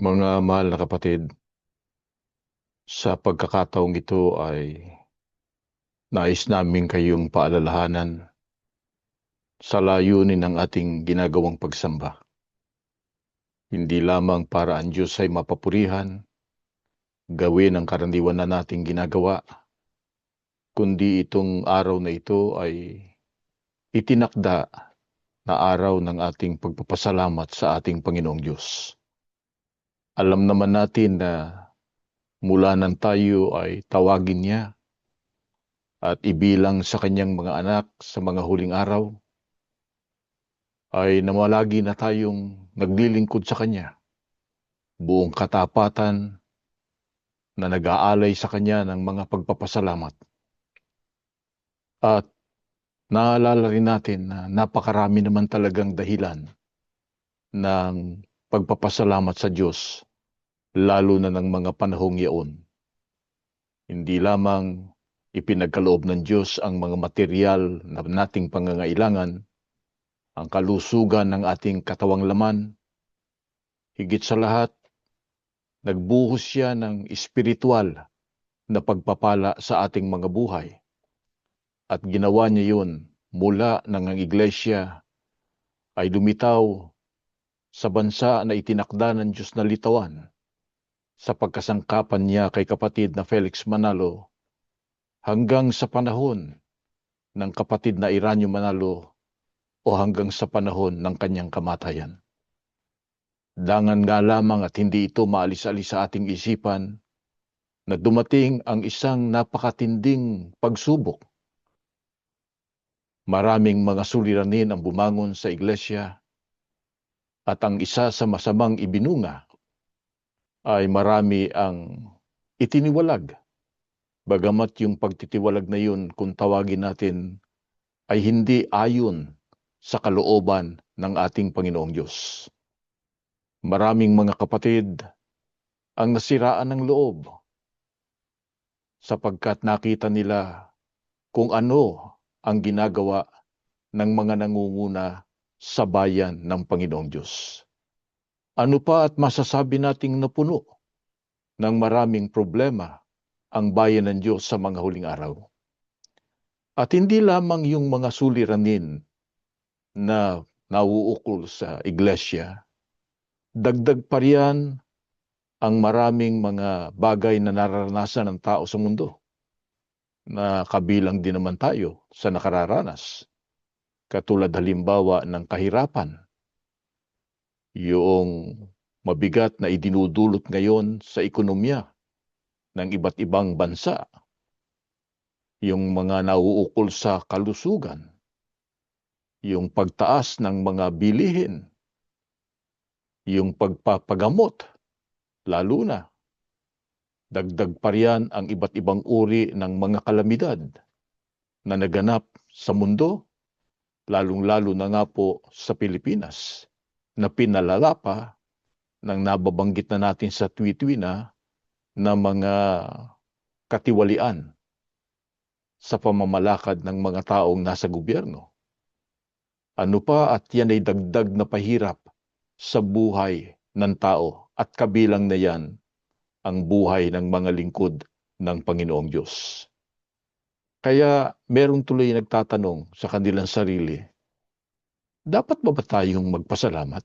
Mga mahal na kapatid, sa pagkakataong ito ay nais namin kayong paalalahanan sa layunin ng ating ginagawang pagsamba. Hindi lamang para ang Diyos ay mapapurihan, gawin ang karaniwan na nating ginagawa, kundi itong araw na ito ay itinakda na araw ng ating pagpapasalamat sa ating Panginoong Diyos. Alam naman natin na mula nang tayo ay tawagin niya at ibilang sa kanyang mga anak sa mga huling araw, ay namalagi na tayong naglilingkod sa Kanya, buong katapatan na nag-aalay sa Kanya ng mga pagpapasalamat. At naalala rin natin na napakarami naman talagang dahilan ng pagpapasalamat sa Diyos, lalo na ng mga panahong iyon. Hindi lamang ipinagkaloob ng Diyos ang mga material na nating pangangailangan, ang kalusugan ng ating katawang laman, higit sa lahat, nagbuhos siya ng espiritual na pagpapala sa ating mga buhay. At ginawa niya yun mula nang ang iglesia ay lumitaw sa bansa na itinakda ng Diyos na Litawan sa pagkasangkapan niya kay kapatid na Felix Manalo hanggang sa panahon ng kapatid na Iranyo Manalo o hanggang sa panahon ng kanyang kamatayan. Dangan nga lamang at hindi ito maalis-alis sa ating isipan na dumating ang isang napakatinding pagsubok. Maraming mga suliranin ang bumangon sa iglesia at ang isa sa masamang ibinunga ay marami ang itiniwalag. Bagamat yung pagtitiwalag na yun, kung tawagin natin, ay hindi ayon sa kalooban ng ating Panginoong Diyos. Maraming mga kapatid ang nasiraan ng loob sapagkat nakita nila kung ano ang ginagawa ng mga nangunguna sa bayan ng Panginoong Diyos. Ano pa at masasabi nating napuno ng maraming problema ang bayan ng Diyos sa mga huling araw. At hindi lamang yung mga suliranin na nauukol sa iglesia, dagdag pa riyan ang maraming mga bagay na nararanasan ng tao sa mundo na kabilang din naman tayo sa nakararanas. Katulad halimbawa ng kahirapan, yung mabigat na idinudulot ngayon sa ekonomiya ng iba't ibang bansa, yung mga nauukol sa kalusugan, yung pagtaas ng mga bilihin, yung pagpapagamot, lalo na. Dagdag pa riyan ang iba't ibang uri ng mga kalamidad na naganap sa mundo, lalong-lalo na nga po sa Pilipinas, na pinalala pa ng nababanggit na natin sa tuwi-tuwi na mga katiwalian sa pamamalakad ng mga taong nasa gobyerno. Ano pa at yan ay dagdag na pahirap sa buhay ng tao at kabilang na yan ang buhay ng mga lingkod ng Panginoong Diyos. Kaya merong tuloy nagtatanong sa kanilang sarili, dapat ba tayong magpasalamat?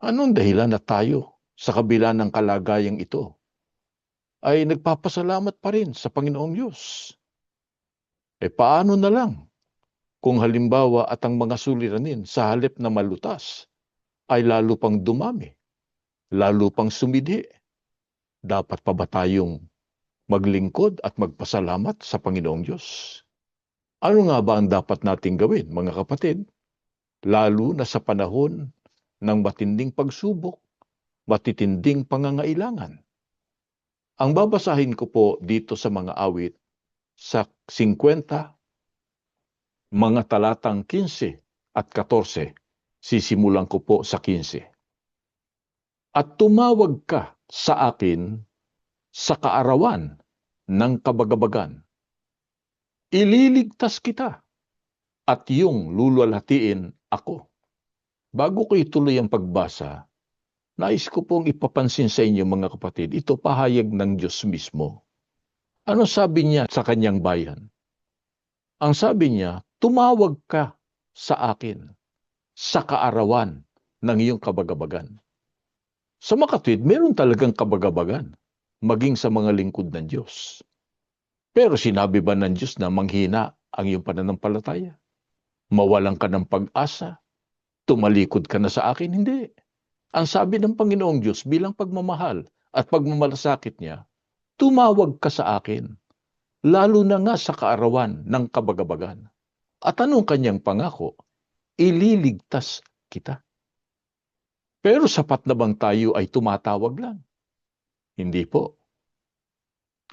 Anong dahilan na tayo sa kabila ng kalagayang ito ay nagpapasalamat pa rin sa Panginoong Diyos? Paano na lang kung halimbawa at ang mga suliranin sa halip na malutas ay lalo pang dumami, lalo pang sumidhi? Dapat pa ba tayong maglingkod at magpasalamat sa Panginoong Diyos? Ano nga ba ang dapat nating gawin, mga kapatid? Lalo na sa panahon ng matinding pagsubok, matitinding pangangailangan. Ang babasahin ko po dito sa mga awit sa 50, mga talatang 15 at 14. Sisimulan ko po sa 15. At tumawag ka sa akin sa kaarawan ng kabagabagan. Ililigtas kita at iyong luluwalhatiin ako. Bago ko ituloy ang pagbasa, Nais ko pong ipapansin sa inyo mga kapatid, ito pahayag ng Diyos mismo. Ano sabi niya sa kanyang bayan? Ang sabi niya, tumawag ka sa akin sa kaarawan ng iyong kabagabagan. Sa makatwid, meron talagang kabagabagan, maging sa mga lingkod ng Diyos. Pero sinabi ba ng Diyos na manghina ang iyong pananampalataya? Mawalan ka ng pag-asa? Tumalikod ka na sa akin? Hindi. Ang sabi ng Panginoong Diyos bilang pagmamahal at pagmamalasakit niya, tumawag ka sa akin, lalo na nga sa kaarawan ng kabagabagan. At anong kanyang pangako? Ililigtas kita. Pero sapat na bang tayo ay tumatawag lang? Hindi po.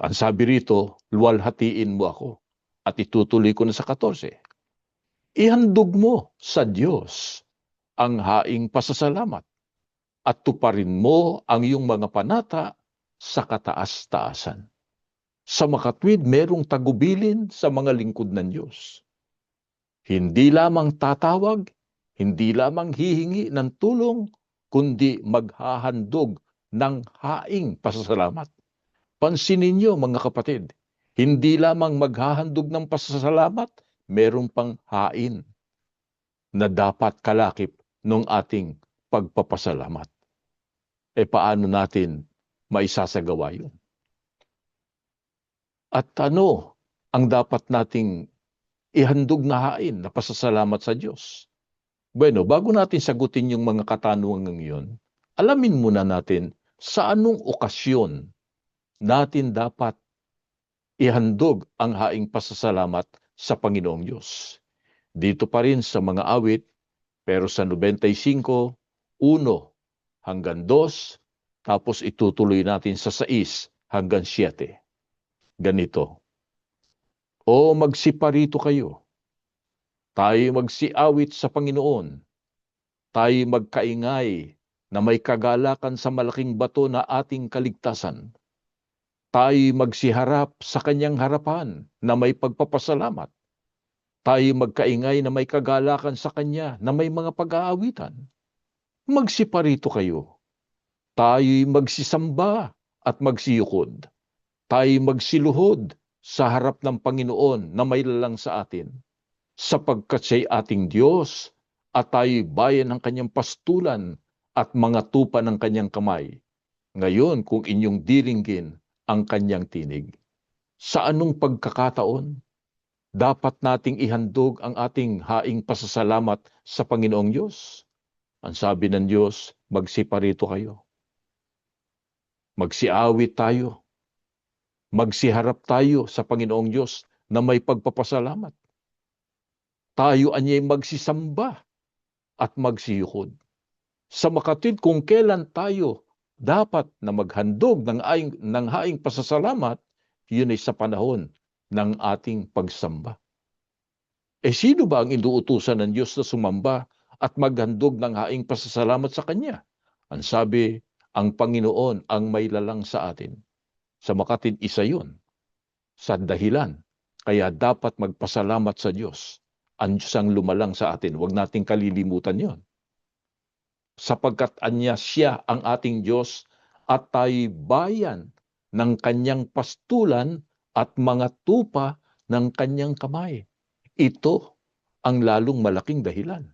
Ang sabi rito, luwalhatiin mo ako. At itutuloy ko na sa 14. Ihandog mo sa Diyos ang haing pasasalamat at tuparin mo ang iyong mga panata sa kataas-taasan. Sa makatwid, merong tagubilin sa mga lingkod ng Diyos. Hindi lamang tatawag, hindi lamang hihingi ng tulong, kundi maghahandog ng haing pasasalamat. Pansinin niyo mga kapatid, hindi lamang maghahandog ng pasasalamat, meron pang hain na dapat kalakip ng ating pagpapasalamat. Paano natin maisasagawa yun? At ano ang dapat nating ihandog na hain na pasasalamat sa Diyos? Bueno, bago natin sagutin yung mga katanungan ngayon, alamin muna natin sa anong okasyon natin dapat ihandog ang haing pasasalamat sa Panginoong Diyos. Dito pa rin sa mga awit, pero sa 95, 1 hanggang 2, tapos itutuloy natin sa 6 hanggang 7. Ganito, O magsiparito kayo, tayo magsiawit sa Panginoon, tayo magkaingay na may kagalakan sa malaking bato na ating kaligtasan. Tayo magsiharap sa kanyang harapan na may pagpapasalamat. Tayo magkaingay na may kagalakan sa kanya na may mga pag-aawitan. Magsiparito kayo. Tayo'y magsisamba at magsiyukod. Tayo'y magsiluhod sa harap ng Panginoon na may lalang sa atin, sapagkat siya'y ating Diyos at tayo'y bayan ng kanyang pastulan at mga tupa ng kanyang kamay. Ngayon, kung inyong diringgin ang kanyang tinig. Sa anong pagkakataon dapat nating ihandog ang ating haing pasasalamat sa Panginoong Diyos? Ang sabi ng Diyos, magsiparito kayo. Magsiawit tayo. Magsiharap tayo sa Panginoong Diyos na may pagpapasalamat. Tayo anya'y magsisamba at magsiyukod. Sa makatwid, kung kailan tayo dapat na maghandog ng haing pasasalamat, yun ay sa panahon ng ating pagsamba. Sino ba ang inuutusan ng Diyos na sumamba at maghandog ng haing pasasalamat sa Kanya? Ang sabi, ang Panginoon ang may lalang sa atin. Sa makatwid, isa yun. Sa dahilan, kaya dapat magpasalamat sa Diyos. Ang Diyos ang lumalang sa atin. Huwag nating kalilimutan yon. Sapagkat anya siya ang ating Diyos at tayo'y bayan ng kanyang pastulan at mga tupa ng kanyang kamay. Ito ang lalong malaking dahilan.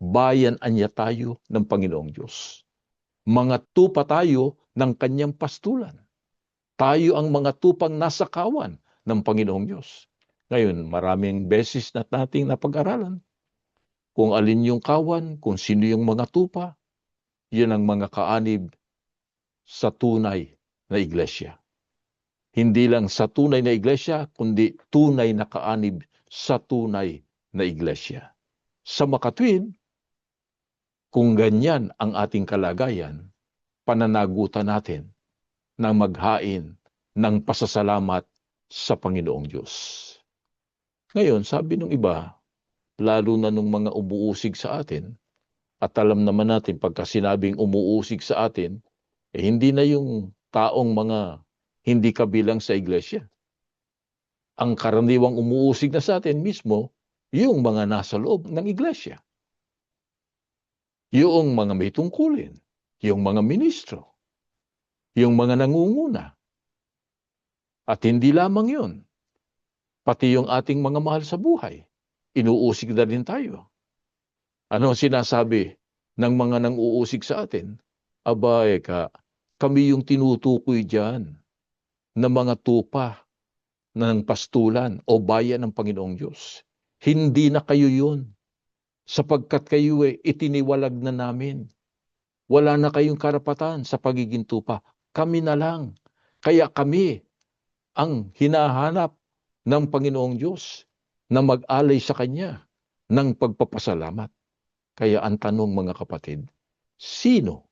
Bayan anya tayo ng Panginoong Diyos. Mga tupa tayo ng kanyang pastulan. Tayo ang mga tupang nasa kawan ng Panginoong Diyos. Ngayon, maraming beses na nating napag-aralan kung alin yung kawan, kung sino yung mga tupa. Yun ang mga kaanib sa tunay na iglesia. Hindi lang sa tunay na iglesia, kundi tunay na kaanib sa tunay na iglesia. Sa makatwid, kung ganyan ang ating kalagayan, pananagutan natin na maghain ng pasasalamat sa Panginoong Diyos. Ngayon, sabi ng iba, lalo na nung mga umuusig sa atin, at alam naman natin pagka sinabing umuusig sa atin, hindi na yung taong mga hindi kabilang sa iglesia. Ang karaniwang umuusig na sa atin mismo, yung mga nasa loob ng iglesia. Yung mga may tungkulin, yung mga ministro, yung mga nangunguna. At hindi lamang yun, pati yung ating mga mahal sa buhay, inuusig na rin tayo. Ano ang sinasabi ng mga nang-uusig sa atin? Aba, kami yung tinutukoy dyan na mga tupa ng pastulan o bayan ng Panginoong Diyos. Hindi na kayo yun, sapagkat kayo itiniwalag na namin. Wala na kayong karapatan sa pagiging tupa. Kami na lang. Kaya kami ang hinahanap ng Panginoong Diyos na mag-alay sa Kanya ng pagpapasalamat. Kaya ang tanong, mga kapatid, sino?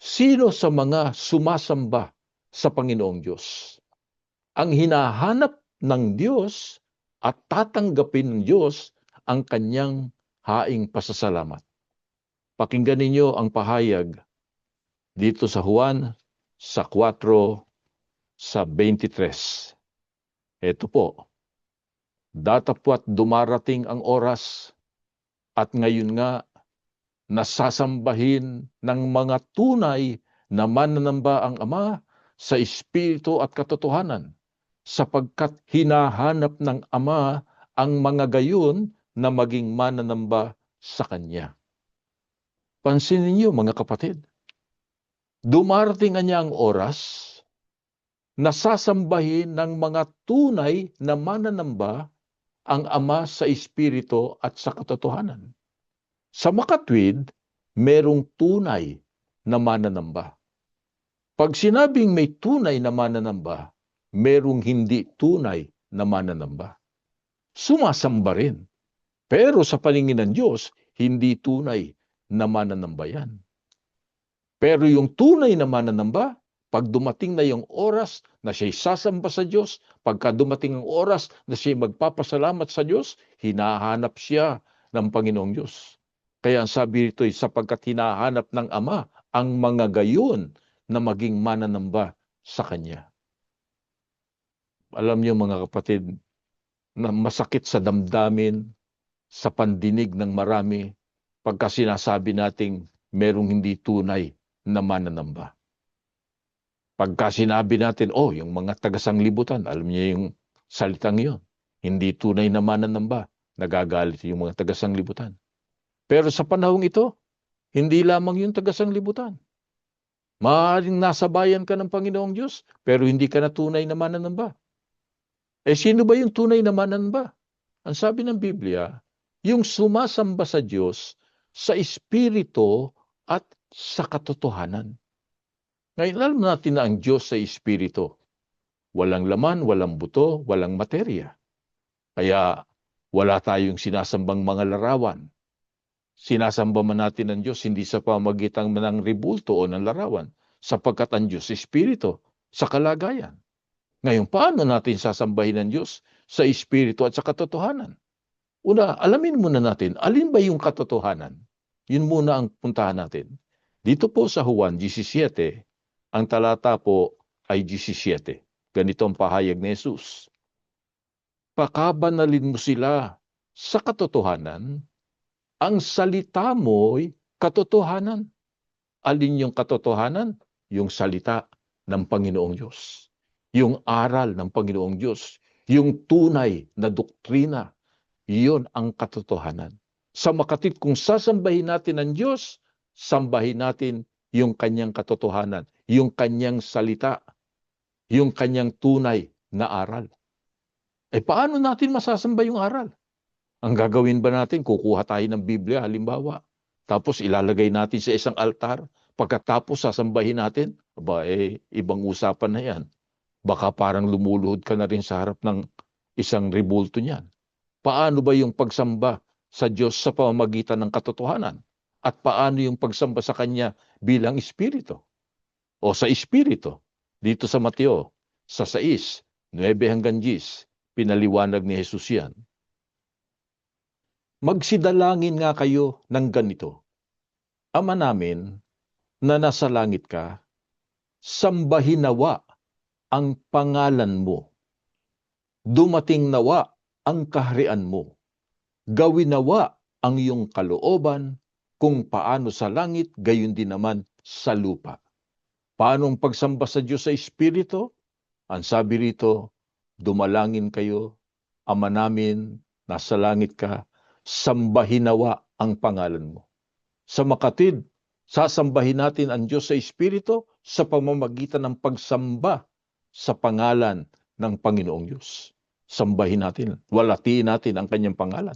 Sino sa mga sumasamba sa Panginoong Diyos ang hinahanap ng Diyos at tatanggapin ng Diyos ang Kanyang haing pasasalamat? Pakinggan ninyo ang pahayag dito sa Juan sa 4 sa 23. Ito po, datapwat dumarating ang oras at ngayon nga nasasambahin ng mga tunay na mananamba ang Ama sa Espiritu at katotohanan, sapagkat hinahanap ng Ama ang mga gayon na maging mananamba sa Kanya. Pansinin niyo, mga kapatid, dumarating niya ang oras, nasasambahin ng mga tunay na mananamba ang Ama sa Espiritu at sa katotohanan. Sa makatwid, merong tunay na mananamba. Pag sinabing may tunay na mananamba, merong hindi tunay na mananamba. Sumasamba rin. Pero sa paningin ng Diyos, hindi tunay na mananamba yan. Pero yung tunay na mananamba, pag dumating na yung oras na siya'y sasamba sa Diyos, pagka dumating ang oras na siya'y magpapasalamat sa Diyos, hinahanap siya ng Panginoong Diyos. Kaya ang sabi rito ay sapagkat hinahanap ng Ama ang mga gayon na maging mananamba sa Kanya. Alam niyo, mga kapatid, na masakit sa damdamin, sa pandinig ng marami, pagka sinasabi nating merong hindi tunay na mananamba. Pagka sinabi natin, yung mga taga-sanglibutan, alam niyo yung salitang yun, hindi tunay na mananamba, nagagalit yung mga taga-sanglibutan. Pero sa panahong ito, hindi lamang yung taga-sanglibutan. Maaaring nasa bayan ka ng Panginoong Diyos, pero hindi ka na tunay na mananamba. Sino ba yung tunay na mananamba? Ang sabi ng Biblia, yung sumasamba sa Diyos sa Espiritu at sa katotohanan. Ngayon, alam natin na ang Diyos sa Espiritu. Walang laman, walang buto, walang materya. Kaya wala tayong sinasambang mga larawan. Sinasamba man natin ang Diyos hindi sa pamagitan ng rebulto o ng larawan, sapagkat ang Diyos Espiritu sa kalagayan. Ngayon, paano natin sasambahin ang Diyos sa Espiritu at sa katotohanan? Una, alamin muna natin, alin ba yung katotohanan? Yun muna ang puntahan natin. Dito po sa Juan 17, ang talata po ay 17. Ganito ang pahayag ni Jesus. Pakabanalin mo sila sa katotohanan, ang salita mo'y katotohanan. Alin yung katotohanan? Yung salita ng Panginoong Diyos. Yung aral ng Panginoong Diyos. Yung tunay na doktrina. Iyon ang katotohanan. Sa makatwid, kung sasambahin natin ang Diyos, sambahin natin yung kanyang katotohanan, yung kanyang salita, yung kanyang tunay na aral. Paano natin masasamba yung aral? Ang gagawin ba natin, kukuha tayo ng Biblia, halimbawa, tapos ilalagay natin sa isang altar, pagkatapos sasambahin natin, ibang usapan na yan. Baka parang lumuluhod ka na rin sa harap ng isang rebulto niyan. Paano ba yung pagsamba sa Diyos sa pamamagitan ng katotohanan? At paano yung pagsamba sa Kanya bilang Espiritu? O sa Espiritu, dito sa Mateo, sa 6, 9 hanggang 10, pinaliwanag ni Jesus yan. Magsidalangin nga kayo ng ganito. Ama namin na nasa langit ka, sambahin nawa ang pangalan mo. Dumating nawa ang kaharian mo. Gawin nawa ang iyong kalooban, kung paano sa langit, gayon din naman sa lupa. Paano ang pagsamba sa Diyos sa Espiritu? Ang sabi rito, dumalangin kayo, Ama namin, nasa langit ka, sambahin nawa ang pangalan mo. Sa makatid, sasambahin natin ang Diyos sa Espiritu sa pamamagitan ng pagsamba sa pangalan ng Panginoong Diyos. Sambahin natin, walatiin natin ang kanyang pangalan.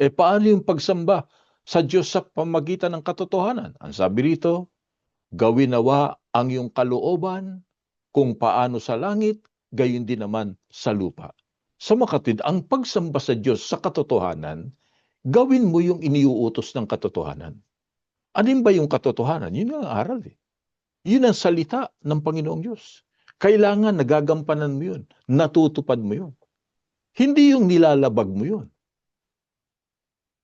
Paano yung pagsamba sa Diyos sa pamamagitan ng katotohanan? Ang sabi rito, gawin nawa ang iyong kalooban kung paano sa langit, gayon din naman sa lupa. Sa makatid, ang pagsamba sa Diyos sa katotohanan, gawin mo yung iniuutos ng katotohanan. Alin ba yung katotohanan? Yun ang aral eh. Yun ang salita ng Panginoong Diyos. Kailangan nagagampanan mo yun, natutupad mo yun. Hindi yung nilalabag mo yun.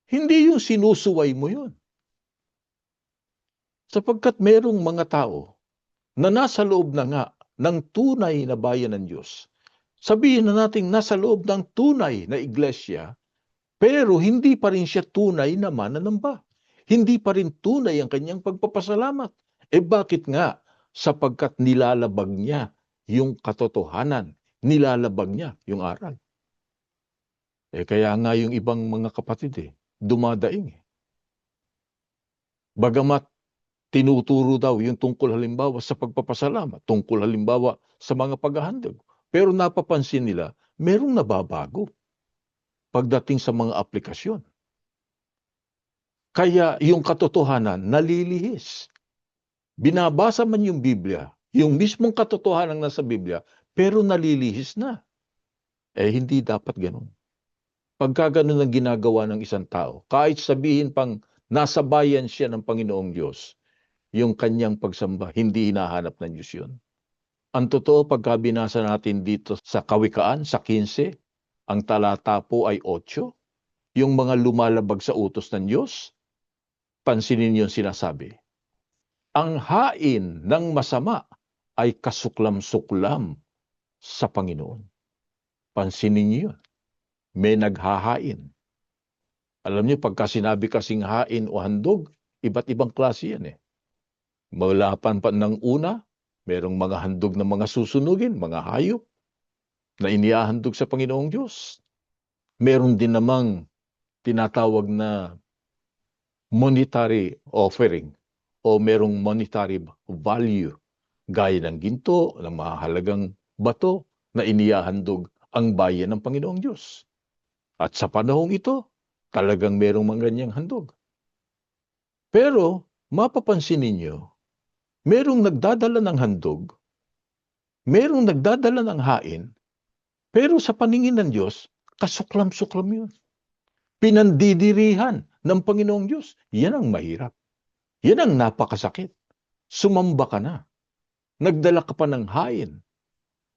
Hindi yung sinusuway mo yun. Sapagkat merong mga tao na nasa loob na nga ng tunay na bayan ng Diyos. Sabihin na natin nasa loob ng tunay na iglesia, pero hindi pa rin siya tunay na mananamba. Hindi pa rin tunay ang kanyang pagpapasalamat. Bakit nga? Sapagkat nilalabag niya yung katotohanan, nilalabag niya yung aral. Kaya nga yung ibang mga kapatid dumadaing. Bagamat tinuturo daw yung tungkol halimbawa sa pagpapasalamat, tungkol halimbawa sa mga paghahandog. Pero napapansin nila, merong nababago pagdating sa mga aplikasyon. Kaya yung katotohanan nalilihis. Binabasa man yung Biblia, yung mismong katotohanan nasa Biblia, pero nalilihis na. Hindi dapat ganun. Pagka ganun ang ginagawa ng isang tao, kahit sabihin pang nasa bayan siya ng Panginoong Diyos, yung kanyang pagsamba, hindi hinahanap ng Diyos yun. Ang totoo, pagka binasa natin dito sa Kawikaan, sa 15, ang talata po ay 8, yung mga lumalabag sa utos ng Diyos, pansinin yung sinasabi. Ang hain ng masama ay kasuklam-suklam sa Panginoon. Pansinin niyo yun. May naghahain. Alam niyo, pagka sinabi kasing hain o handog, iba't ibang klase yan Mula pa ng una, merong mga handog na mga susunugin, mga hayop, na inihahandog sa Panginoong Diyos. Meron din namang tinatawag na monetary offering o merong monetary value, gaya ng ginto, ng mahalagang bato na inihahandog ang bayan ng Panginoong Diyos. At sa panahong ito, talagang merong mga ganyang handog. Pero, mapapansin ninyo, merong nagdadala ng handog, merong nagdadala ng hain, pero sa paningin ng Diyos, kasuklam-suklam yun. Pinandidirihan ng Panginoong Diyos. Yan ang mahirap. Yan ang napakasakit. Sumamba ka na. Nagdala ka pa ng hain.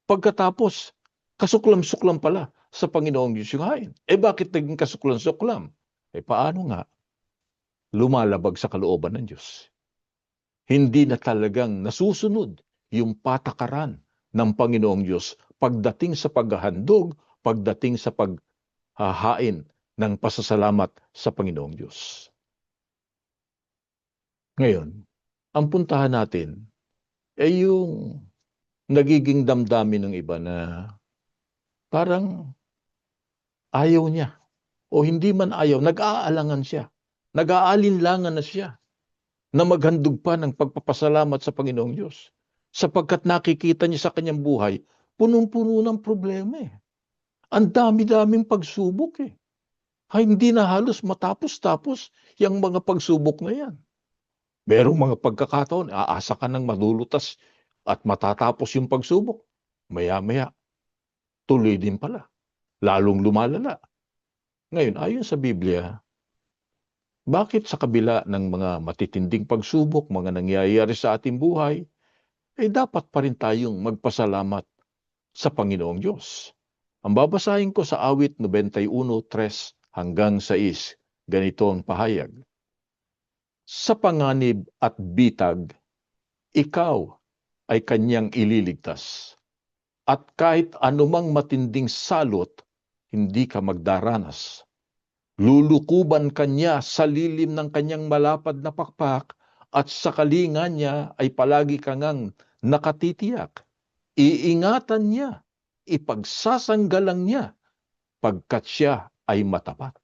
Pagkatapos, kasuklam-suklam pala sa Panginoong Diyos yung hain. Bakit naging kasuklam-suklam? Paano nga? Lumalabag sa kalooban ng Diyos. Hindi na talagang nasusunod yung patakaran ng Panginoong Diyos pagdating sa paghahandog, pagdating sa paghahain ng pasasalamat sa Panginoong Diyos. Ngayon, ang puntahan natin ay yung nagiging damdamin ng iba na parang ayaw niya o hindi man ayaw, nag-aalangan siya, nag-aalinlangan na siya na maghandog pa ng pagpapasalamat sa Panginoong Diyos. Sapagkat nakikita niya sa kanyang buhay, punong-puno ng problema Ang dami-daming pagsubok hindi na halos matapos-tapos yung mga pagsubok na yan. Merong mga pagkakataon, aasa ka ng madulutas at matatapos yung pagsubok. Maya-maya, tuloy din pala. Lalong lumalala. Ngayon, ayon sa Biblia, bakit sa kabila ng mga matitinding pagsubok, mga nangyayari sa ating buhay, dapat pa rin tayong magpasalamat sa Panginoong Diyos? Ang babasahin ko sa awit 91:3 hanggang 6, ganito ang pahayag. Sa panganib at bitag, ikaw ay kanyang ililigtas. At kahit anumang matinding salot, hindi ka magdaranas. Lulukuban kanya sa lilim ng kanyang malapad na pakpak at sa kalinga niya ay palagi kang nakatitiyak. Iingatan niya, ipagsasanggalang niya, pagkat siya ay matapat.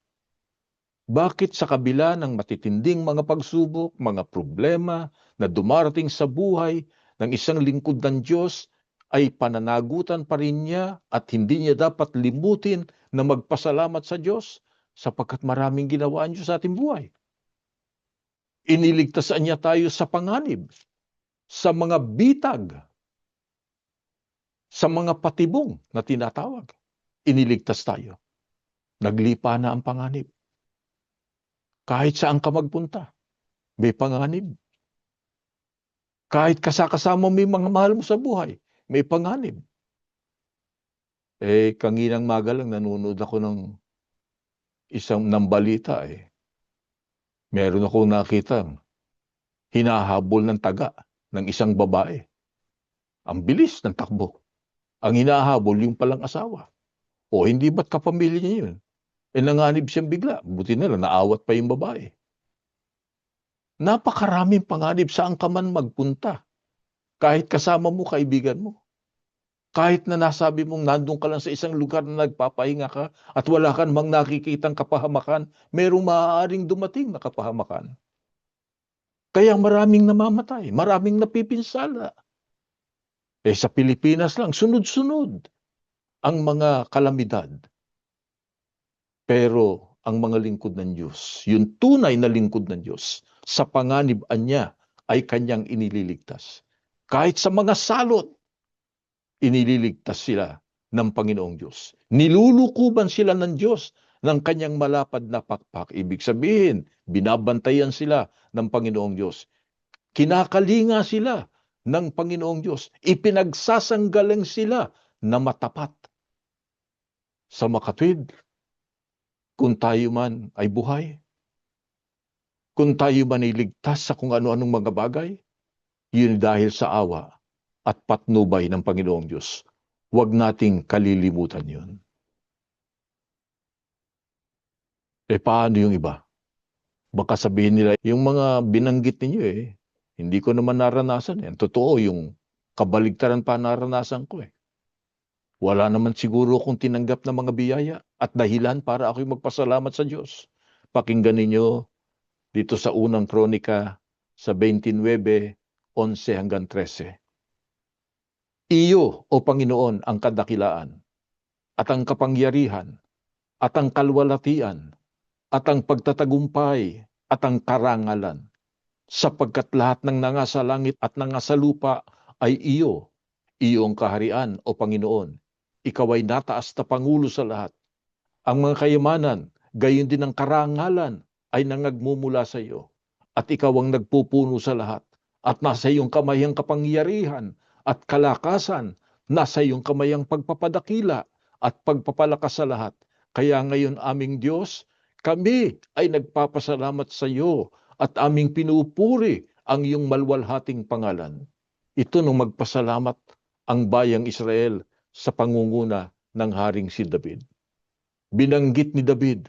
Bakit sa kabila ng matitinding mga pagsubok, mga problema na dumarating sa buhay ng isang lingkod ng Diyos, ay pananagutan pa rin niya at hindi niya dapat limutin na magpasalamat sa Diyos sapagkat maraming ginawa ang Diyos sa ating buhay. Iniligtasan niya tayo sa panganib, sa mga bitag, sa mga patibong na tinatawag. Iniligtas tayo. Naglipa na ang panganib. Kahit saan ka magpunta, may panganib. Kahit kasama mo yung mga mahal mo sa buhay, may panganib. Kanginang maga lang nanonood ako ng balita. Meron ako nakita, hinahabol ng taga ng isang babae. Ang bilis ng takbo. Ang hinahabol yung palang asawa. O hindi ba't kapamilya niya yun? Nanganib siyang bigla. Buti na lang, naawat pa yung babae. Napakaraming panganib saan ka man magpunta. Kahit kasama mo, kaibigan mo. Kahit na nasabi mong nandun ka lang sa isang lugar na nagpapahinga ka at wala kang mang nakikitang kapahamakan, merong maaaring dumating na kapahamakan. Kaya maraming namamatay, maraming napipinsala. Sa Pilipinas lang, sunod-sunod ang mga kalamidad. Pero ang mga lingkod ng Diyos, yung tunay na lingkod ng Diyos, sa panganib-an niya ay kanyang inililigtas. Kahit sa mga salot, inililigtas sila ng Panginoong Diyos. Nilulukuban sila ng Diyos ng kanyang malapad na pakpak. Ibig sabihin, binabantayan sila ng Panginoong Diyos. Kinakalinga sila ng Panginoong Diyos. Ipinagsasanggalang sila na matapat. Sa makatwid, kung tayo man ay buhay, kung tayo man ay ligtas sa kung ano-anong mga bagay, yun dahil sa awa at patnubay ng Panginoong Diyos. Huwag nating kalilimutan yun. Paano yung iba? Baka sabihin nila, yung mga binanggit ninyo hindi ko naman naranasan. Totoo, yung kabaligtaran pa naranasan ko Wala naman siguro akong tinanggap na mga biyaya at dahilan para ako'y magpasalamat sa Diyos. Pakinggan ninyo dito sa unang kronika sa 29:11 hanggang 13. Iyo, O Panginoon, ang kadakilaan, at ang kapangyarihan, at ang kalwalatian, at ang pagtatagumpay, at ang karangalan, sapagkat lahat ng nanga sa langit at nanga sa lupa ay iyo. Iyo ang kaharian, O Panginoon. Ikaw ay nataas na Pangulo sa lahat. Ang mga kayamanan, gayon din ang karangalan, ay nangagmumula sa iyo. At ikaw ang nagpupuno sa lahat. At nasa iyong kamay ang kapangyarihan at kalakasan, nasa iyong kamay ang pagpapadakila at pagpapalakas sa lahat. Kaya ngayon aming Diyos, kami ay nagpapasalamat sa iyo at aming pinupuri ang iyong malwalhating pangalan. Ito nung magpasalamat ang bayang Israel sa pangunguna ng Haring si David. Binanggit ni David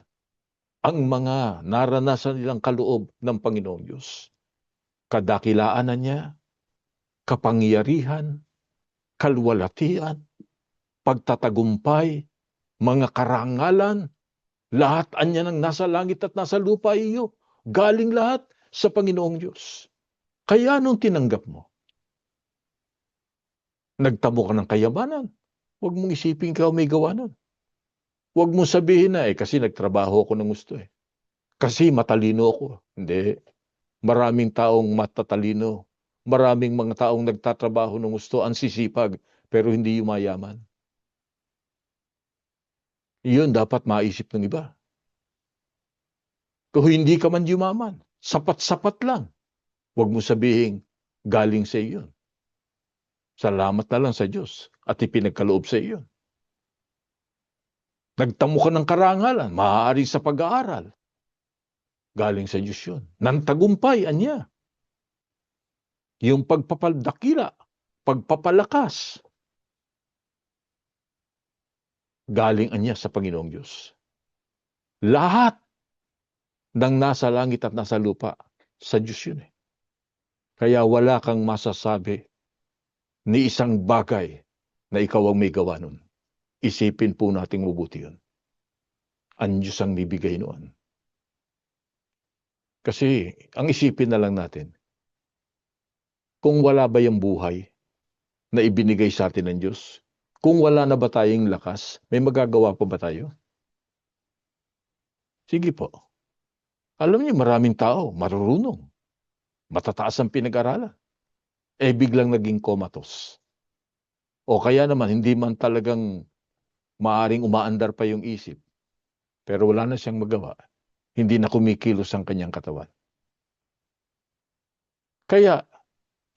ang mga naranasan nilang kaloob ng Panginoong Diyos. Kadakilaan niya, kapangyarihan, kalwalatian, pagtatagumpay, mga karangalan, lahat anya ng nasa langit at nasa lupa iyo, galing lahat sa Panginoong Diyos. Kaya nung tinanggap mo, nagtamo ka ng kayamanan, huwag mong isipin ikaw may gawa nun. Huwag mong sabihin na kasi nagtrabaho ako ng gusto Kasi matalino ako. Hindi. Maraming taong matatalino. Maraming mga taong nagtatrabaho ng gusto, ang sisipag, pero hindi yumayaman. Iyon dapat maisip ng iba. Kung hindi ka man yumaman, sapat-sapat lang. Huwag mo sabihin, galing sa iyon. Salamat na lang sa Diyos at ipinagkaloob sa iyon. Nagtamo ka ng karangalan, maaari sa pag-aaral. Galing sa Diyos yun. Nang tagumpay, anya. Yung pagpapaldakila, pagpapalakas, galing anya sa Panginoong Diyos. Lahat ng nasa langit at nasa lupa, sa Diyos yun Kaya wala kang masasabi ni isang bagay na ikaw ang may gawa nun. Isipin po nating mabuti yun. Ang Diyos ang bibigay noon. Kasi ang isipin na lang natin, kung wala ba yung buhay na ibinigay sa atin ng Diyos, kung wala na ba tayong lakas, may magagawa pa ba tayo? Sige po. Alam niyo, maraming tao, marurunong, matataas ang pinag-aralan, biglang naging comatose. O kaya naman, hindi man talagang maaring umaandar pa yung isip, pero wala na siyang magawa. Hindi na kumikilos ang kanyang katawan. Kaya,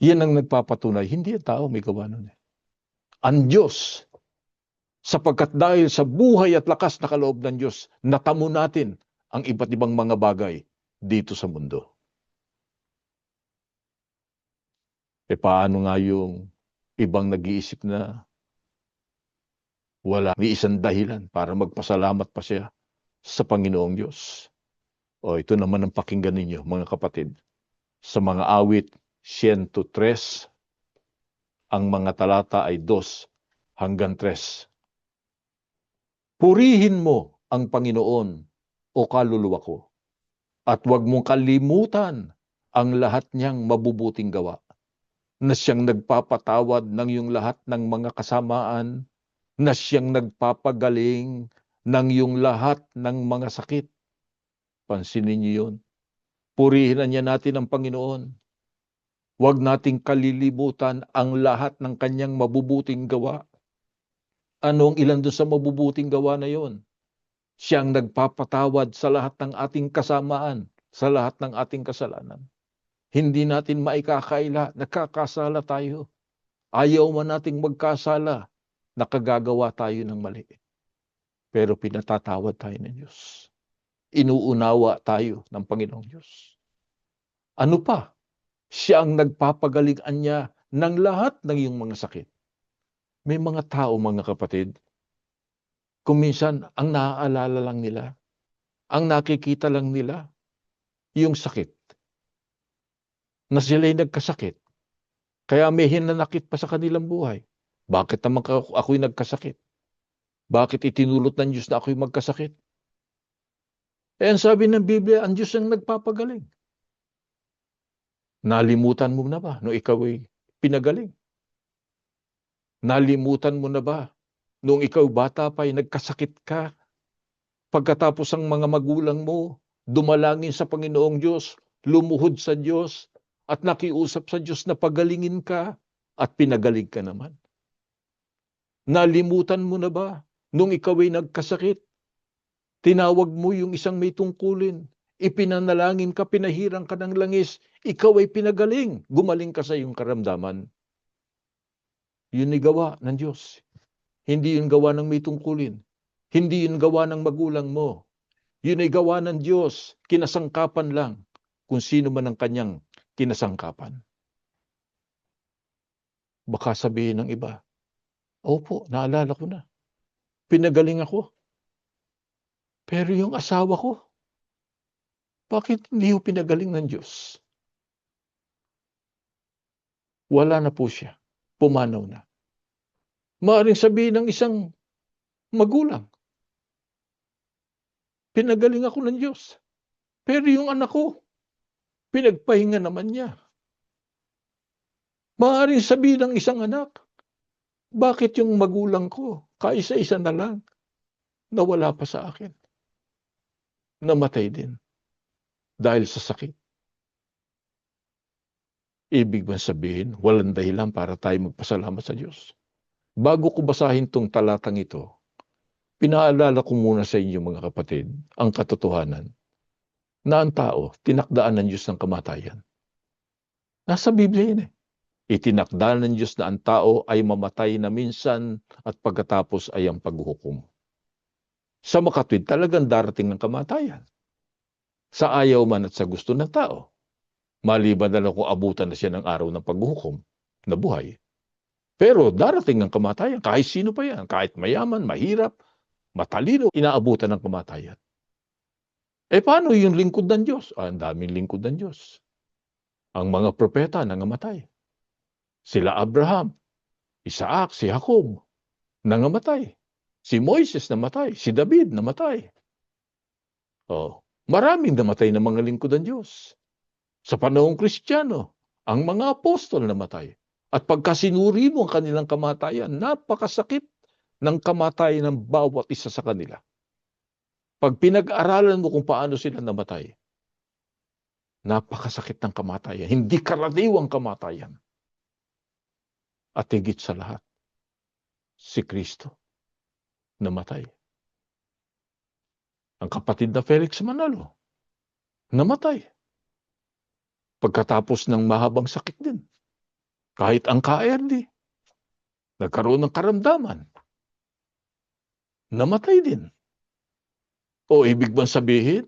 yan ang nagpapatunay, hindi ang tao may gawa nun. Ang Diyos, sapagkat dahil sa buhay at lakas na kaloob ng Diyos, natamo natin ang iba't ibang mga bagay dito sa mundo. Paano nga yung ibang nag-iisip na wala ni isang dahilan para magpasalamat pa siya sa Panginoong Diyos? O ito naman ang pakinggan ninyo, mga kapatid. Sa mga awit 103, ang mga talata ay 2 hanggang 3. Purihin mo ang Panginoon o kaluluwa ko, at huwag mong kalimutan ang lahat niyang mabubuting gawa, na siyang nagpapatawad ng iyong lahat ng mga kasamaan, na siyang nagpapagaling ng iyong lahat ng mga sakit. Pansinin niyo yun. Purihin niya natin ang Panginoon. Huwag nating kalilimutan ang lahat ng kanyang mabubuting gawa. Anong ilan doon sa mabubuting gawa na yon? Siyang nagpapatawad sa lahat ng ating kasamaan, sa lahat ng ating kasalanan. Hindi natin maikakaila, nagkakasala tayo. Ayaw man nating magkasala, nakagagawa tayo ng mali. Pero pinatatawad tayo ng Diyos. Inuunawa tayo ng Panginoong Diyos. Ano pa? Siya ang nagpapagalingan niya ng lahat ng iyong mga sakit. May mga tao, mga kapatid, kung minsan ang naaalala lang nila, ang nakikita lang nila, yung sakit. Na sila'y nagkasakit. Kaya may hinanakit pa sa kanilang buhay. Bakit naman ako'y nagkasakit? Bakit itinulot ng Diyos na ako'y magkasakit? Ang sabi ng Biblia, ang Diyos ang nagpapagaling. Nalimutan mo na ba nung ikaw ay pinagaling? Nalimutan mo na ba nung ikaw bata pa ay nagkasakit ka? Pagkatapos ang mga magulang mo, dumalangin sa Panginoong Diyos, lumuhod sa Diyos, at nakiusap sa Diyos na pagalingin ka, at pinagaling ka naman. Nalimutan mo na ba nung ikaw ay nagkasakit? Tinawag mo yung isang may tungkulin, ipinanalangin ka, pinahirang ka ng langis, ikaw ay pinagaling, gumaling ka sa iyong karamdaman. Yun ay gawa ng Diyos. Hindi yun gawa ng may tungkulin. Hindi yun gawa ng magulang mo. Yun ay gawa ng Diyos, kinasangkapan lang kung sino man ang kanyang kinasangkapan. Baka sabihin ng iba, opo, naalala ko na. Pinagaling ako. Pero yung asawa ko, bakit hindi ho pinagaling ng Diyos? Wala na po siya. Pumanaw na. Maaaring sabihin ng isang magulang, pinagaling ako ng Diyos. Pero yung anak ko, pinagpahinga naman niya. Maaaring sabihin ng isang anak, bakit yung magulang ko, kaisa-isa na lang, nawala pa sa akin? Namatay din dahil sa sakit. Ibig bang sabihin, walang dahilan para tayo magpasalamat sa Diyos? Bago ko basahin tong talatang ito, pinaalala ko muna sa inyo, mga kapatid, ang katotohanan na ang tao, tinakdaan ng Diyos ng kamatayan. Nasa Biblia yun eh. Itinakda ng Diyos na ang tao ay mamatay na minsan at pagkatapos ay ang paghuhukom. Sa makatwid, talagang darating ng kamatayan. Sa ayaw man at sa gusto ng tao. Maliban na lang kung abutan na siya ng araw ng paghuhukom na buhay. Pero darating ng kamatayan, kahit sino pa yan, kahit mayaman, mahirap, matalino, inaabutan ng kamatayan. Paano yung lingkod ng Diyos? Ang daming lingkod ng Diyos. Ang mga propeta nangamatay. Sila Abraham, Isaac, si Jacob, nangamatay. Si Moises namatay, si David namatay. Oh, maraming namatay na mga lingkod ng Diyos. Sa panahong Kristiyano, ang mga apostol namatay. At pagka sinuri mo ang kanilang kamatayan, napakasakit ng kamatayan ng bawat isa sa kanila. Pag pinag-aralan mo kung paano sila namatay, napakasakit ng kamatayan. Hindi karaniwang kamatayan. At higit sa lahat, si Kristo namatay. Ang kapatid na Felix Manalo, namatay. Pagkatapos ng mahabang sakit din. Kahit ang KRD, nagkaroon ng karamdaman. Namatay din. O ibig bang sabihin,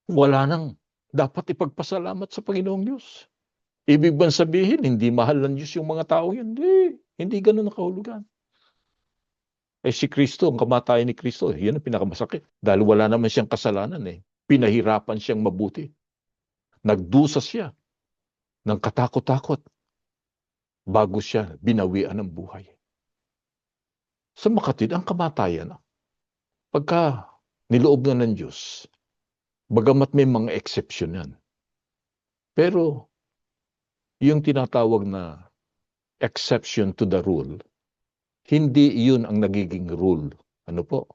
wala nang dapat ipagpasalamat sa Panginoong Diyos? Ibig bang sabihin, hindi mahal ng Diyos yung mga tao yan? Hindi ganun ang kahulugan. Si Kristo, ang kamatayan ni Kristo, yan ang pinakamasakit. Dahil wala naman siyang kasalanan Pinahirapan siyang mabuti. Nagdusa siya ng katakot-takot bago siya binawian ng buhay. Sa makatid, ang kamatayan, pagka niloob na ng Diyos, bagamat may mga exception yan, pero yung tinatawag na exception to the rule, hindi yun ang nagiging rule. Ano po?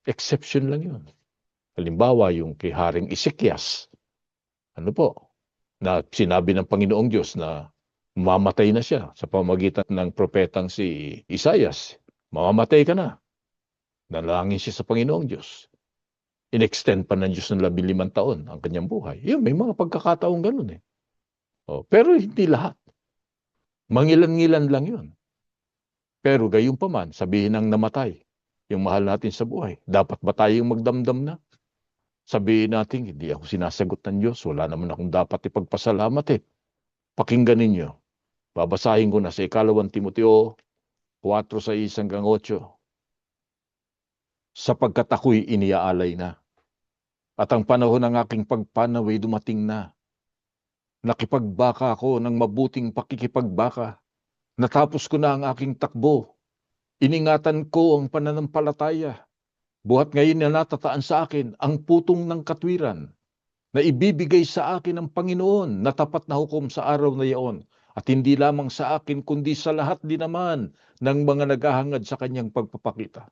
Exception lang yun. Halimbawa, yung kay Haring Ezekias, ano po? Na sinabi ng Panginoong Diyos na mamamatay na siya sa pamamagitan ng propetang si Isaias. Mamamatay ka na. Nalangin siya sa Panginoong Diyos. In-extend pa ng Diyos ng 15 taon ang kanyang buhay. Yun, may mga pagkakataong ganun pero hindi lahat. Mangilan-ngilan lang yun. Pero gayon pa man, sabihin ng namatay, yung mahal natin sa buhay, dapat ba tayong magdamdam na? Sabihin natin, hindi ako sinasagot ng Diyos, wala naman akong dapat ipagpasalamat Pakinggan ninyo. Babasahin ko na sa 2 Timoteo 4:6-8. Sapagkat ako'y iniaalay na, at ang panahon ng aking pagpanaw ay dumating na. Nakipagbaka ako ng mabuting pakikipagbaka. Natapos ko na ang aking takbo. Iningatan ko ang pananampalataya. Buhat ngayon na natataan sa akin ang putong ng katwiran na ibibigay sa akin ng Panginoon na tapat na hukom sa araw na iyon. At hindi lamang sa akin, kundi sa lahat din naman ng mga naghahangad sa kanyang pagpapakita.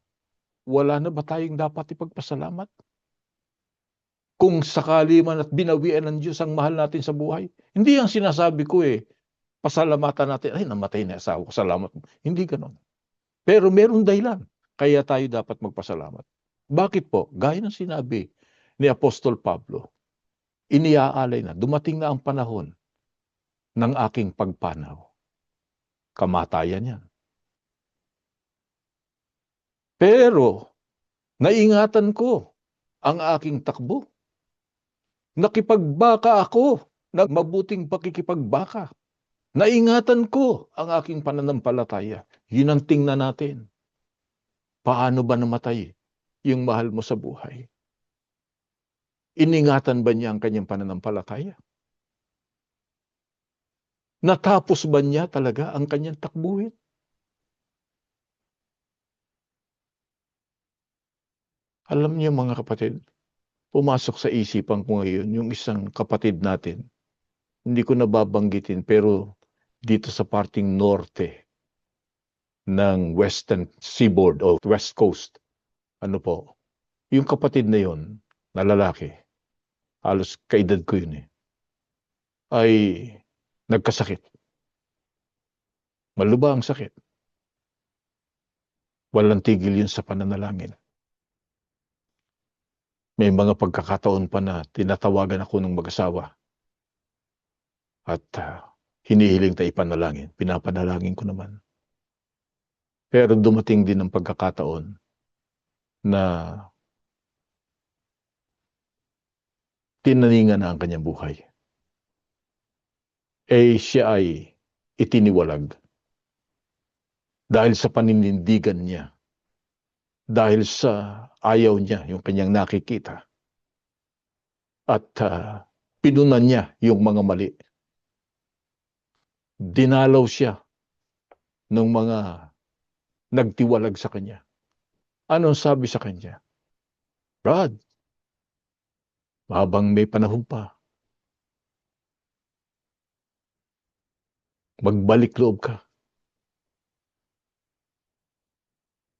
Wala na ba tayong dapat ipagpasalamat? Kung sakali man at binawian ng Diyos ang mahal natin sa buhay, hindi ang sinasabi ko pasalamatan natin, ay namatay na asawa ko, salamat. Hindi ganon. Pero merong dahilan, kaya tayo dapat magpasalamat. Bakit po? Gaya ng sinabi ni Apostol Pablo, iniaalay na, dumating na ang panahon ng aking pagpanaw. Kamatayan yan. Pero, naingatan ko ang aking takbo. Nakipagbaka ako ng mabuting pakikipagbaka. Naingatan ko ang aking pananampalataya. Yun ang tingnan natin. Paano ba namatay yung mahal mo sa buhay? Iningatan ba niya ang kanyang pananampalataya? Natapos ba niya talaga ang kanyang takbuhin? Alam niyo mga kapatid, pumasok sa isipan ko ngayon yung isang kapatid natin. Hindi ko nababanggitin pero dito sa parting norte ng Western Seaboard o West Coast. Ano po? Yung kapatid na yon, na lalaki, halos kaedad ko yun ay nagkasakit. Malubha ang sakit. Walang tigil yun sa pananalangin. May mga pagkakataon pa na tinatawagan ako ng mag-asawa at hinihiling tayo ipanalangin. Pinapanalangin ko naman. Pero dumating din ang pagkakataon na tinaningan na ang kanyang buhay. Siya ay itiniwalag dahil sa paninindigan niya, dahil sa ayaw niya, yung kanyang nakikita. At Pinunan niya yung mga mali. Dinalaw siya ng mga nagtiwalag sa kanya. Anong sabi sa kanya? Brad, habang may panahon pa, magbalik loob ka.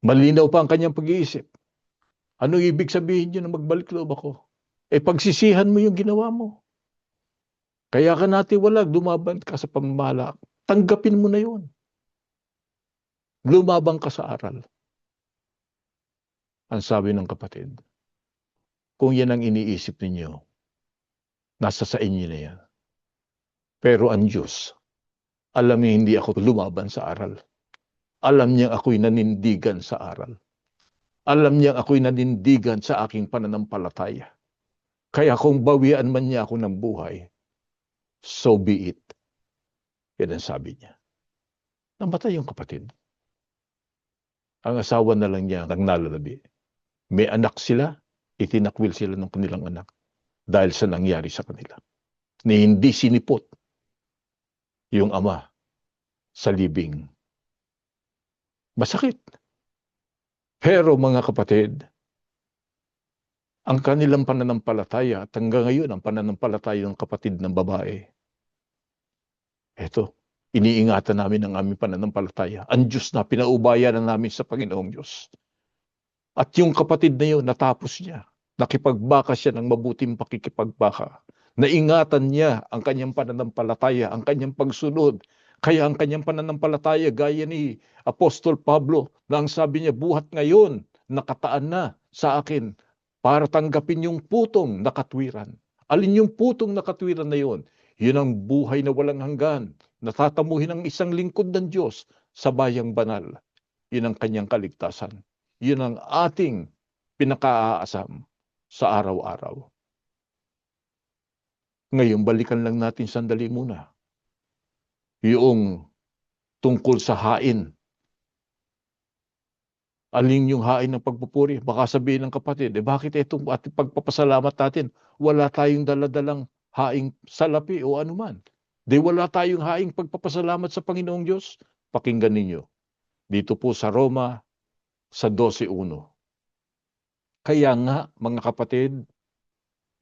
Malinaw pa ang kanyang pag-iisip. Anong ibig sabihin niyo na magbalik loob ako? Pagsisihan mo yung ginawa mo. Kaya ka natiwalag, lumaban ka sa pamamahala. Tanggapin mo na yun. Lumabang ka sa aral. Ang sabi ng kapatid, kung yan ang iniisip ninyo, nasa sa inyo na yan. Pero ang Diyos, alam niya hindi ako lumaban sa aral. Alam niya ako'y nanindigan sa aral. Alam niya ako'y nanindigan sa aking pananampalataya. Kaya kung bawian man niya ako ng buhay, so be it. Yan ang sabi niya. Namatay yung kapatid. Ang asawa na lang niya ang nalalabi. May anak sila, itinakwil sila ng kanilang anak dahil sa nangyari sa kanila. Ni hindi sinipot yung ama sa libing. Masakit. Pero mga kapatid, ang kanilang pananampalataya at hanggang ngayon ang pananampalataya ng kapatid ng babae, eto, iniingatan namin ang aming pananampalataya. Ang Diyos na pinaubayan na namin sa Panginoong Diyos. At yung kapatid na yun, natapos niya. Nakipagbaka siya ng mabuting pakikipagbaka. Naingatan niya ang kanyang pananampalataya, ang kanyang pagsunod. Kaya ang kanyang pananampalataya, gaya ni Apostol Pablo, na ang sabi niya, buhat ngayon, nakataan na sa akin para tanggapin yung putong nakatwiran. Alin yung putong nakatwiran na yun? Yun ang buhay na walang hanggan, natatamuhin ng isang lingkod ng Diyos sa bayang banal. Yun ang kanyang kaligtasan. Yun ang ating pinakaaasam sa araw-araw. Ngayon, balikan lang natin sandali muna yung tungkol sa hain. Alin yung hain ng pagpupuri? Baka sabihin ng kapatid, bakit itong ating pagpapasalamat natin, wala tayong daladalang haing salapi o anuman? Wala tayong haing pagpapasalamat sa Panginoong Diyos? Pakinggan ninyo. Dito po sa Roma, sa 12:1. Kaya nga, mga kapatid,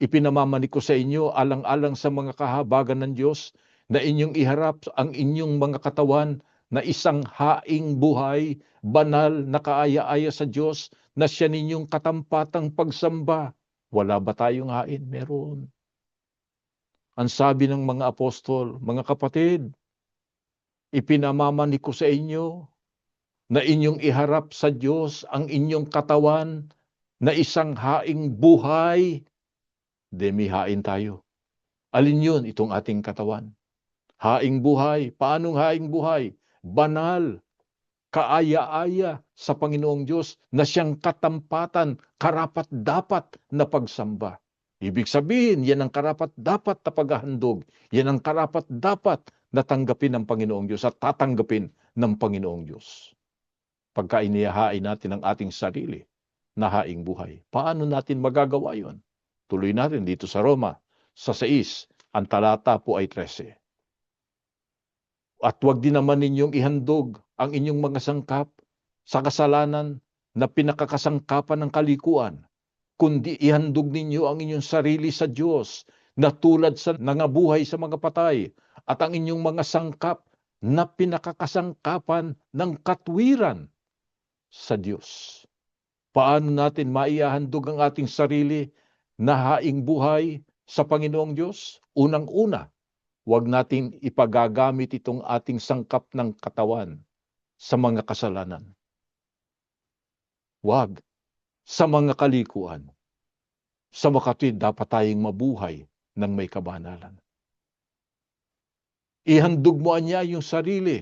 ipinamamani ko sa inyo alang-alang sa mga kahabagan ng Diyos na inyong iharap ang inyong mga katawan na isang haing buhay, banal na kaaya-aya sa Diyos na siya ninyong katampatang pagsamba. Wala ba tayong hain? Meron. Ang sabi ng mga apostol, mga kapatid, ipinamamani ko sa inyo na inyong iharap sa Diyos ang inyong katawan na isang haing buhay. May hain tayo. Alin yun? Itong ating katawan. Haing buhay. Paanong haing buhay? Banal, kaaya-aya sa Panginoong Diyos na siyang katampatan, karapat-dapat na pagsamba. Ibig sabihin, yan ang karapat-dapat na paghahandog. Yan ang karapat-dapat na tanggapin ng Panginoong Diyos at tatanggapin ng Panginoong Diyos. Pagka inihahain natin ang ating sarili na haing buhay, paano natin magagawa yon? Tuloy natin dito sa Roma, sa 6, ang talata po ay 13. At huwag din naman ninyong ihandog ang inyong mga sangkap sa kasalanan na pinakakasangkapan ng kalikuan, kundi ihandog ninyo ang inyong sarili sa Diyos na tulad sa nangabuhay sa mga patay at ang inyong mga sangkap na pinakakasangkapan ng katwiran sa Diyos. Paano natin maihahandog ang ating sarili na haing buhay sa Panginoong Diyos? Unang-una, huwag natin ipagagamit itong ating sangkap ng katawan sa mga kasalanan. Huwag. Sa mga kalikuan. Sa makatwid, dapat tayong mabuhay ng may kabanalan. Ihandog mo niya yung sarili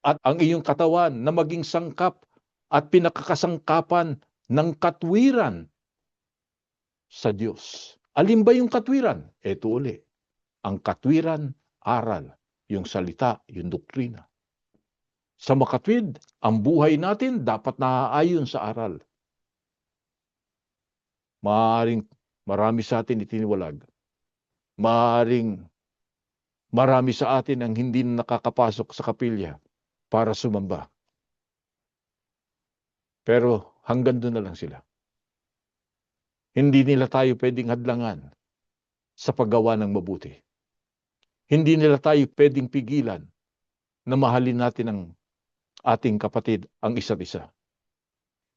at ang iyong katawan na maging sangkap at pinakakasangkapan ng katwiran sa Diyos. Alin ba yung katwiran? Ito uli. Ang katwiran, aral. Yung salita, yung doktrina. Sa makatwid, ang buhay natin dapat naaayon sa aral. Maaaring marami sa atin itiniwalag Maaaring marami sa atin ang hindi na nakakapasok sa kapilya para sumamba. Pero hanggang doon na lang sila. Hindi nila tayo pwedeng hadlangan sa paggawa ng mabuti. Hindi nila tayo pwedeng pigilan na mahalin natin ang ating kapatid, ang isa't isa.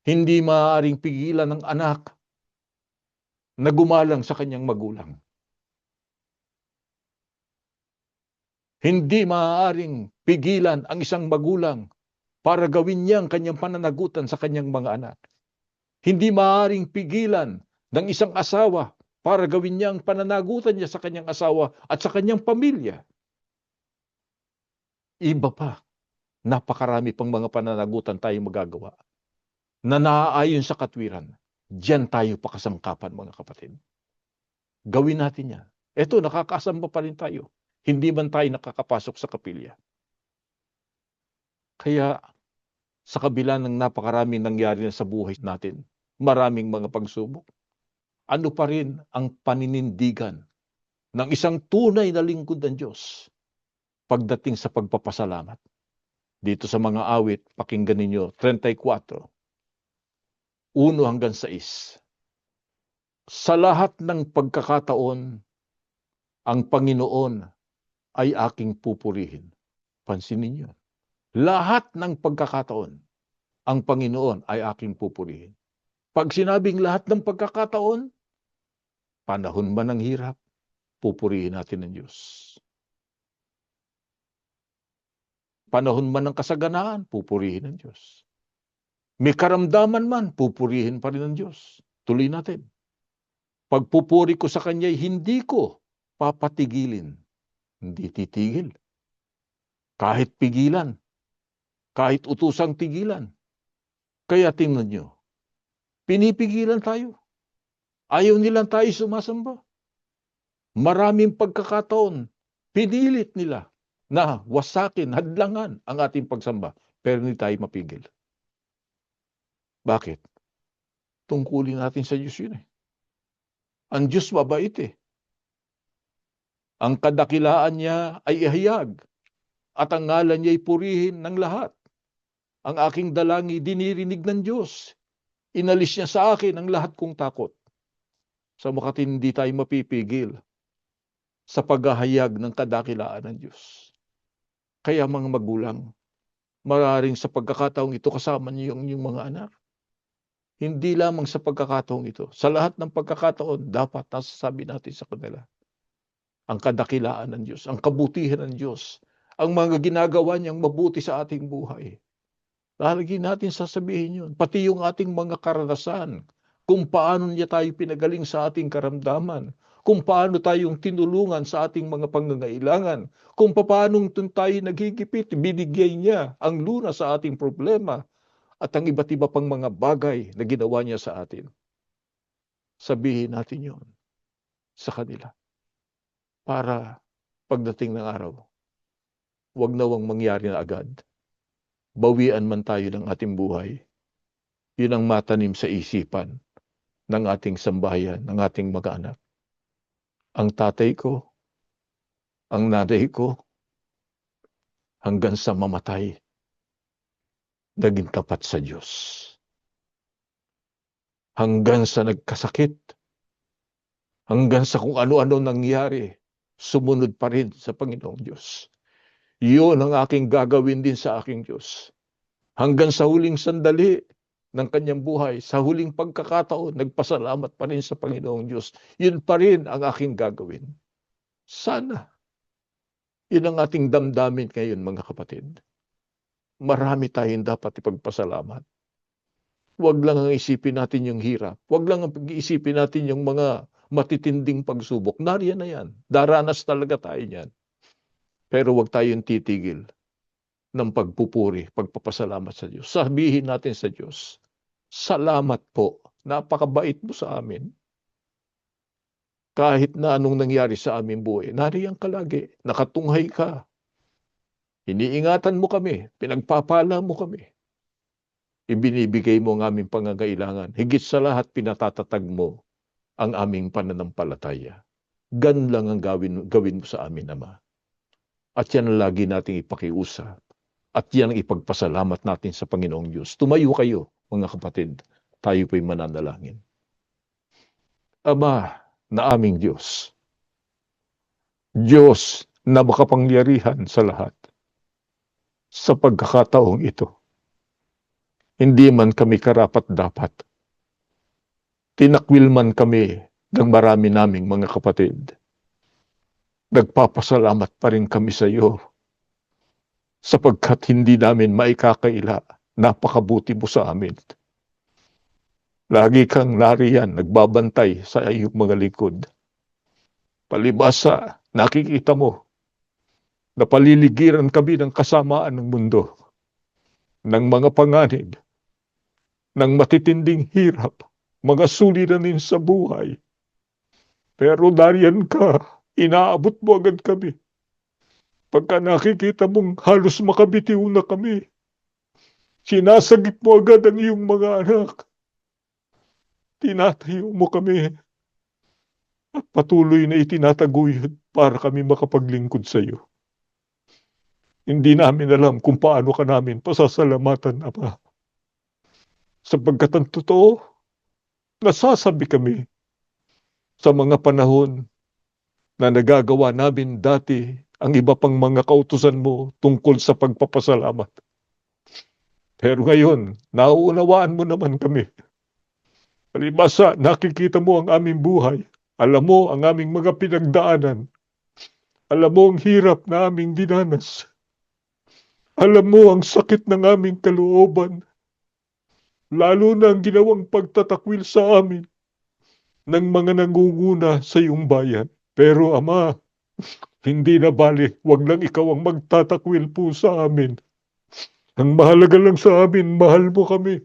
Hindi maaaring pigilan ng anak na gumalang sa kanyang magulang. Hindi maaaring pigilan ang isang magulang para gawin niya ang kanyang pananagutan sa kanyang mga anak. Hindi maaaring pigilan ng isang asawa para gawin niya ang pananagutan niya sa kanyang asawa at sa kanyang pamilya. Iba pa, napakarami pang mga pananagutan tayo magagawa na naaayon sa katwiran. Diyan tayo pakasangkapan, mga kapatid. Gawin natin yan. Eto, nakakasamba pa rin tayo. Hindi man tayo nakakapasok sa kapilya. Kaya, sa kabila ng napakaraming nangyari na sa buhay natin, maraming mga pagsubok, ano pa rin ang paninindigan ng isang tunay na lingkod ng Diyos pagdating sa pagpapasalamat? Dito sa mga awit, pakinggan ninyo, 34, 1 hanggang 6. Sa lahat ng pagkakataon, ang Panginoon ay aking pupurihin. Pansinin niyo. Lahat ng pagkakataon, ang Panginoon ay aking pupurihin. Pag sinabing lahat ng pagkakataon, panahon man ng hirap, pupurihin natin ang Diyos. Panahon man ng kasaganaan, pupurihin ang Diyos. May karamdaman man, pupurihin pa rin ang Diyos. Tuloy natin. Pagpupuri ko sa Kanya'y hindi ko papatigilin. Hindi titigil. Kahit pigilan. Kahit utusang tigilan. Kaya tingnan nyo, pinipigilan tayo. Ayaw nilang tayo sumasamba. Maraming pagkakataon, pinilit nila na wasakin, hadlangan ang ating pagsamba. Pero hindi tayo mapigil. Bakit? Tungkulin natin sa Diyos yun eh. Ang Diyos mabait eh. Ang kadakilaan niya ay ihayag at ang ngalan niya ay purihin ng lahat. Ang aking dalangin dinirinig ng Diyos. Inalis niya sa akin ang lahat kong takot. Sa makatin hindi tayo mapipigil sa paghahayag ng kadakilaan ng Diyos. Kaya mga magulang, maaaring sa pagkakataong ito kasama niyo yung mga anak. Hindi lamang sa pagkakataong ito. Sa lahat ng pagkakataon, dapat nasasabi natin sa kanila ang kadakilaan ng Diyos, ang kabutihan ng Diyos, ang mga ginagawa niyang mabuti sa ating buhay. Lagi natin sasabihin yun. Pati yung ating mga karanasan, kung paano niya tayo pinagaling sa ating karamdaman, kung paano tayong tinulungan sa ating mga pangangailangan, kung paano tayo nagigipit, binigay niya ang lunas sa ating problema, at ang iba't iba pang mga bagay na ginawa niya sa atin. Sabihin natin yun sa kanila. Para pagdating ng araw, huwag nawang mangyari na agad. Bawian man tayo ng ating buhay. Yun ang matanim sa isipan ng ating sambahayan, ng ating mga anak. Ang tatay ko, ang nanay ko, hanggang sa mamatay, naging tapat sa Diyos. Hanggang sa nagkasakit, hanggang sa kung ano-ano nangyari, sumunod pa rin sa Panginoong Diyos. Iyon ang aking gagawin din sa aking Diyos. Hanggang sa huling sandali ng kanyang buhay, sa huling pagkakataon, nagpasalamat pa rin sa Panginoong Diyos. Yun pa rin ang aking gagawin. Sana. Yun ang ating damdamin ngayon, mga kapatid. Marami tayong dapat ipagpasalamat. Huwag lang ang isipin natin yung hirap. Huwag lang ang pag-iisipin natin yung mga matitinding pagsubok. Nariyan na yan. Daranas talaga tayo niyan. Pero huwag tayong titigil ng pagpupuri, pagpapasalamat sa Diyos. Sabihin natin sa Diyos, salamat po, napakabait mo sa amin. Kahit na anong nangyari sa aming buhay, nariyan ka lagi, nakatunghay ka. Iniingatan mo kami, pinagpapala mo kami. Ibinibigay mo ang aming pangangailangan. Higit sa lahat, pinatatatag mo ang aming pananampalataya. Gan lang ang gawin mo sa amin, Ama. At yan ang lagi nating ipakiusap. At yan ang ipagpasalamat natin sa Panginoong Diyos. Tumayo kayo, mga kapatid. Tayo po'y mananalangin. Ama na aming Diyos, Diyos na makapangyarihan sa lahat, sa pagkakataong ito, hindi man kami karapat-dapat. Tinakwil man kami ng marami naming mga kapatid. Nagpapasalamat pa rin kami sa iyo sapagkat hindi namin maikakaila. Napakabuti mo sa amin. Lagi kang nariyan, nagbabantay sa iyong mga lingkod. Palibasa, nakikita mo na paliligiran kami ng kasamaan ng mundo, ng mga panganib, ng matitinding hirap, mga suliranin sa buhay. Pero nariyan ka, inaabot mo agad kami. Pagka nakikita mong halos makabitiw na kami, sinasagip mo agad ang iyong mga anak. Tinatayo mo kami at patuloy na itinataguyod para kami makapaglingkod sa iyo. Hindi namin alam kung paano ka namin pasasalamatan, Ama. Sapagkat ang totoo, nasasabi kami sa mga panahon na nagagawa namin dati ang iba pang mga kautusan mo tungkol sa pagpapasalamat. Pero ngayon, nauunawaan mo naman kami. Palibasa, nakikita mo ang aming buhay. Alam mo ang aming mga pinagdaanan. Alam mo ang hirap na aming dinanas. Alam mo ang sakit ng aming kalooban. Lalo na ang ginawang pagtatakwil sa amin ng mga nangunguna sa iyong bayan. Pero Ama, hindi na bali, wag lang ikaw ang magtatakwil po sa amin. Ang mahalaga lang sa amin, mahal mo kami.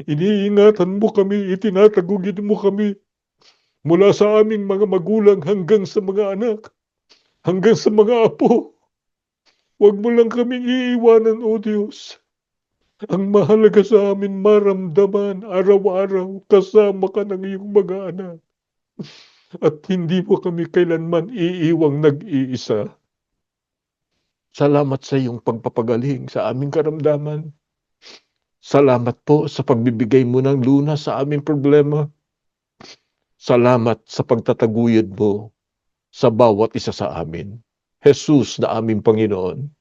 Iniingatan mo kami, itinatagugid mo kami. Mula sa aming mga magulang hanggang sa mga anak, hanggang sa mga apo. Huwag mo lang kaming iiwanan, O Diyos. Ang mahalaga sa amin maramdaman araw-araw kasama ka ng iyong mga anak. At hindi mo kami kailanman iiwang nag-iisa. Salamat sa iyong pagpapagaling sa aming karamdaman. Salamat po sa pagbibigay mo ng lunas sa aming problema. Salamat sa pagtataguyod mo sa bawat isa sa amin. Jesus na aming Panginoon,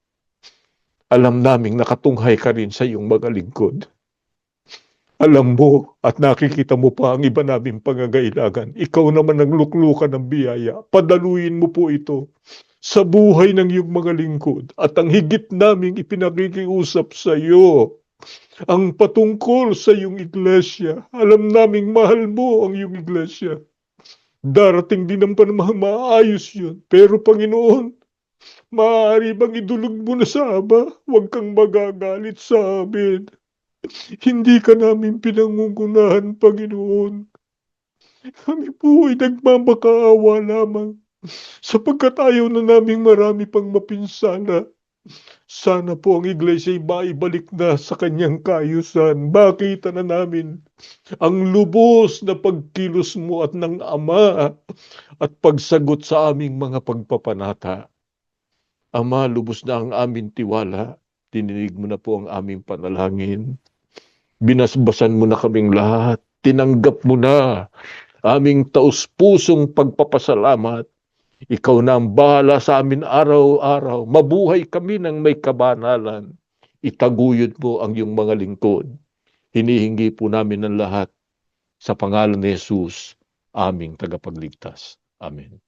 alam naming nakatunghay ka rin sa iyong mga lingkod. Alam mo at nakikita mo pa ang iba naming pangangailangan. Ikaw naman ang luklukan ng biyaya. Padaluin mo po ito sa buhay ng iyong mga lingkod. At ang higit naming ipinakikiusap sa iyo, ang patungkol sa iyong iglesia. Alam naming mahal mo ang iyong iglesia. Darating din ang panahon maayos yun. Pero Panginoon, maaari bang idulog mo na sa Ama? Huwag kang magagalit sa amin. Hindi ka namin pinangungunahan, Panginoon. Kami po ay nagmamakaawa lamang sapagkat ayaw na naming marami pang mapinsala. Sana po ang iglesia ay maibalik na sa kanyang kaayusan. Makita na namin ang lubos na pagkilos mo at ng Ama at pagsagot sa aming mga pagpapanata. Ama, lubos na ang aming tiwala. Tininig mo na po ang aming panalangin. Binasbasan mo na kaming lahat. Tinanggap mo na aming taus-pusong pagpapasalamat. Ikaw na ang bahala sa amin araw-araw. Mabuhay kami ng may kabanalan. Itaguyod mo ang iyong mga lingkod. Hinihingi po namin ng lahat sa pangalan ni Jesus, aming tagapagligtas. Amen.